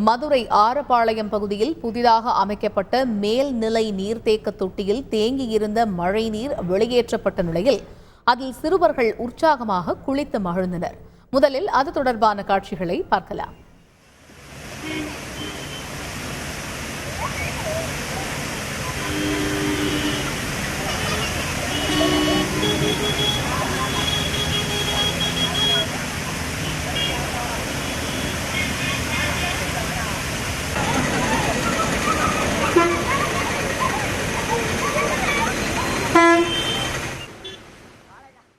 மதுரை ஆரப்பாளையம் பகுதியில் புதிதாக அமைக்கப்பட்ட மேல்நிலை நீர்த்தேக்க தொட்டியில் தேங்கியிருந்த மழைநீர் வெளியேற்றப்பட்ட நிலையில் அதில் சிறுவர்கள் உற்சாகமாக குளித்து மகிழ்ந்தனர். முதலில் அது தொடர்பான காட்சிகளை பார்க்கலாம்.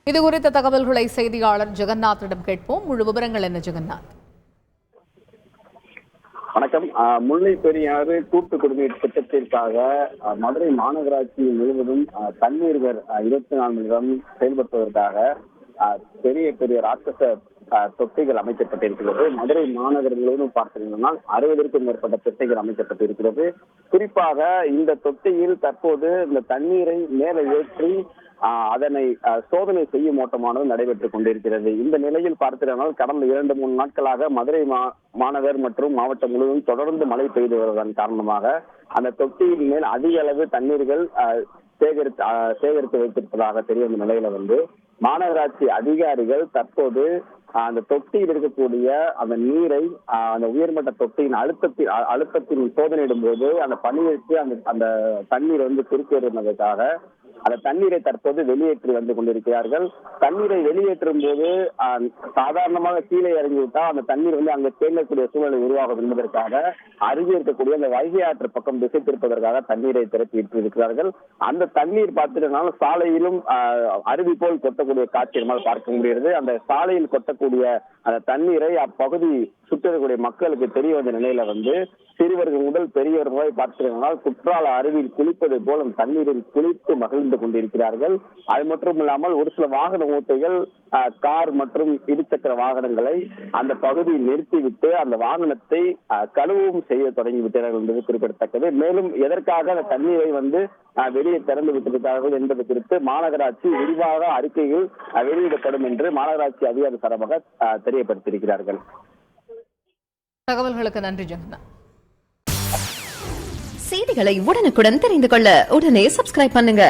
இது குறித்த தகவல்களை செய்தியாளர் ஜெகநாத்திடம் கேட்போம். முழு விவரங்கள் என்ன ஜெகநாத்? வணக்கம். முல்லை பெரியாறு கூட்டு குடிநீர் திட்டத்திற்காக மதுரை மாநகராட்சி முழுவதும் தண்ணீர்கள் 24 மணி நேரம் செயல்படுத்துவதற்காக பெரிய பெரிய ராட்சச தொட்டிகள் அமைக்கப்பட்டிருக்கிறது. மதுரை மாநகர் முழுவதும் பார்த்தீங்கன்னா 60க்கும் மேற்பட்ட தொட்டிகள் அமைக்கப்பட்டிருக்கிறது. குறிப்பாக இந்த தொட்டியில் தற்போது இந்த தண்ணீரை மேலே ஏற்றி அதனை சோதனை செய்யும் ஓட்டமானது நடைபெற்றுக் கொண்டிருக்கிறது. இந்த நிலையில் பார்த்திருந்தால் கடந்த 2-3 நாட்களாக மதுரை மாநகர் மற்றும் மாவட்டம் முழுவதும் தொடர்ந்து மழை பெய்து வருவதன் காரணமாக அந்த தொட்டியின் மேல் அதிக அளவு தண்ணீர்கள் சேகரித்து வைத்திருப்பதாக தெரிய வந்த நிலையில மாநகராட்சி அதிகாரிகள் தற்போது அந்த தொட்டியில் இருக்கக்கூடிய அந்த நீரை அந்த உயர்மட்ட தொட்டியின் அழுத்தத்தின் சோதனையிடும் போது அந்த பணியிற்கு அந்த தண்ணீர் குறுக்கேறுவதற்காக அந்த தண்ணீரை தற்போது வெளியேற்றி வந்து கொண்டிருக்கிறார்கள். தண்ணீரை வெளியேற்றும் போது சாதாரணமாக கீழே இறங்கிவிட்டால் அந்த தண்ணீர் அங்கு தேங்கக்கூடிய சூழலை உருவாகும் என்பதற்காக அருகே இருக்கக்கூடிய அந்த வைகை ஆற்று பக்கம் திசை திருப்பதற்காக தண்ணீரை திறப்பி இருக்கிறார்கள். அந்த தண்ணீர் பார்த்துட்டனாலும் சாலையிலும் அருவி போல் கொட்டக்கூடிய காட்சி நம்மால் பார்க்க முடிகிறது. அந்த சாலையில் கொட்டக்கூடிய அந்த தண்ணீரை அப்பகுதி சுற்றக்கூடிய மக்களுக்கு தெரிய வந்த நிலையில சிறுவர்கள் முதல் பெரியவர்களை பார்த்திருந்தால் குற்றால அருவியில் குளிப்பது போல தண்ணீரில் குளித்து மகிழ்ந்து கொண்டிருக்கிறார்கள். அது மட்டும் இல்லாமல் ஒரு சில வாகன ஓட்டைகள் கார் மற்றும் இருசக்கர வாகனங்களை அந்த பகுதியில் நிறுத்திவிட்டு அந்த வாகனத்தை கழுவும் செய்ய தொடங்கிவிட்டார்கள் என்பது குறிப்பிடத்தக்கது. மேலும் எதற்காக அந்த தண்ணீரை வெளியே திறந்து விட்டிருக்கிறார்கள் என்பது குறித்து மாநகராட்சி விரிவாக அறிக்கைகள் வெளியிடப்படும் என்று மாநகராட்சி அதிகாரி சார்பாக தெரியப்படுத்தியிருக்கிறார்கள். தகவல்களுக்கு நன்றி ஜெகநாத். செய்திகளை உடனுக்குடன் தெரிந்து கொள்ள உடனே சப்ஸ்கிரைப் பண்ணுங்க.